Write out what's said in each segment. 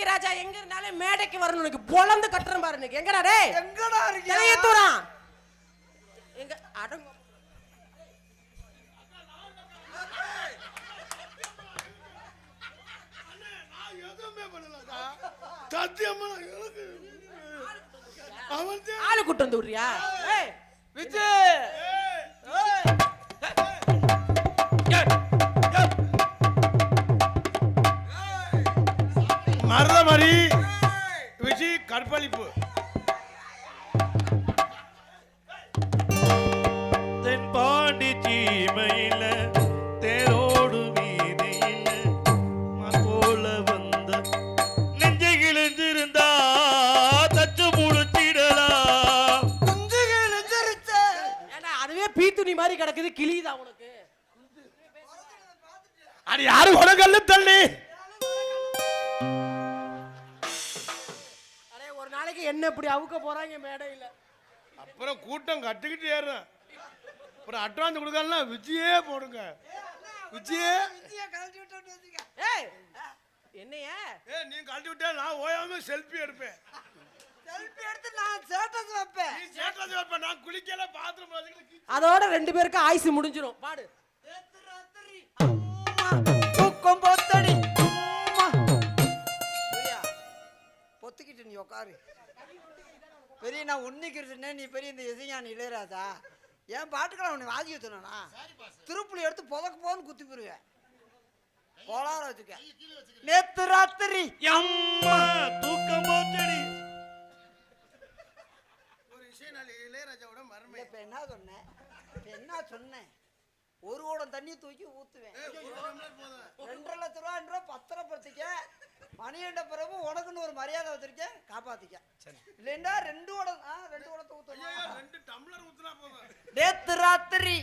மாணிக்க ராஜா எங்க இருந்தாலும் மேடைக்கு வரணும். உனக்கு பொளந்து கட்டுறேன் பாரு. இன்னைக்கு எங்கடா டேய்? எங்கடா இருக்கீங்க? தெரியத்துறா. எங்க அடங்க. நான் எதுவுமே பண்ணலடா. சத்தியமா எனக்கு அவன் ஆளு கூட்டு வந்து விடுறியா? ஏய் விஜய் மருதமரி விஜய் கற்பழிப்பு தென்பாண்டி சீமையில தேரோடு வீதியில போல வந்த நெஞ்சை கிழிஞ்சிருந்தா தச்சு முழுச்சிடலாம். ஏன்னா அதுவே பீத்துணி மாதிரி கிடக்குது. கிளிதா உனக்கு. அது யாரு உலகல்ல தள்ளி ஒரு நாளைக்கு என்ன இப்படி அவுக்க போறாங்க மேடையில. அப்புறம் கூட்டம் கட்டிக்கிட்டு ஏறுறேன். அப்புறம் அட்வான்ஸ் கொடுக்கலாம் விஜயே போடுங்க. விஜயே ஏய் என்னையா? நீ கழட்டி விட்டா நான் ஓயாம செல்ஃபி எடுப்பேன். செல்ஃபி எடுத்து நான் ஸ்டேட்டஸ் வைப்பேன். நீ ஸ்டேட்டஸ் வைப்ப, நான் குளிக்கல பாத்ரூம் வரைக்கும். அதோட 2 பேருக்கு ஆயுசு முடிஞ்சிரும். பாடு. தூக்கம் பொத்தடி பொத்துக்கிட்டு நீ உட்காரு. பெரிய நான் உன்னிக்கிறதுனே நீ பெரிய இந்த இசைஞானி இளையராஜா. என் பாட்டுக்கெல்லாம் உன்னை வாதிக்க சொன்னா திருப்புளி எடுத்து புதக்கு போன்னு குத்தி போயிருவேன். கோளார வச்சுக்க. நேத்து ராத்திரி அம்மா தூக்கம் போச்சடி. ஒரு இசைநாளி இளையராஜாவோட மர்மம். இப்ப என்ன சொன்னேன்? ஒரு ஓடம் தண்ணி தூக்கி ஊத்துவேன். 2.5 லட்ச ரூபா 10 ரூபா படுத்திக்க. மணியண்ட பிறகு உனக்குன்னு ஒரு மரியாதை வச்சிருக்கேன், காப்பாத்திக்க. இல்லைண்டா 2 ஓடத்தை ஊத்துவேன். 2 டம்ளர் ஊத்துனா போதும். நேத்து ராத்திரி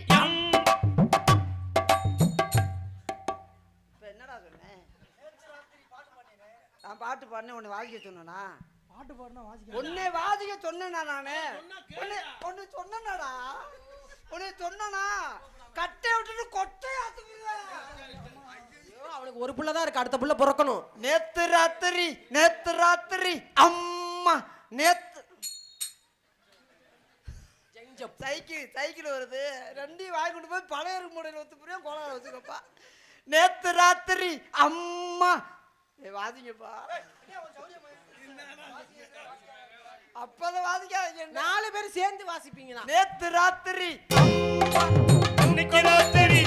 இப்ப என்னடா சொன்னேன்? நான் பாட்டு பாடினேன். உன்னை வாசிக்க சொன்னா பாட்டு பாடினா வாசிக்க உன்னை வாசிக்க சொன்னேனா? நானு ஒன்னு சொன்னேனாடா? உன்னை சொன்னா கட்டை விட்டுட்டு கொட்டை ஆத்துக்குவேன். அவனுக்கு ஒரு புள்ள தான் இருக்கு. அடுத்த புள்ள பிறக்கணும். நேத்து ராத்திரி அம்மா நேத்து சைக்கிள் வருது. 2 வாங்கி கொண்டு போய் பழைய மூடையில் ஒத்து புரியும். கோளாறு வச்சுக்கப்பா. நேத்து ராத்திரி அம்மா வாதிங்கப்பா. அப்பதான் வாதிக்காதீங்க. 4 பேர் சேர்ந்து வாசிப்பீங்களா? நேத்து ராத்திரி இன்னைக்கு ராத்திரி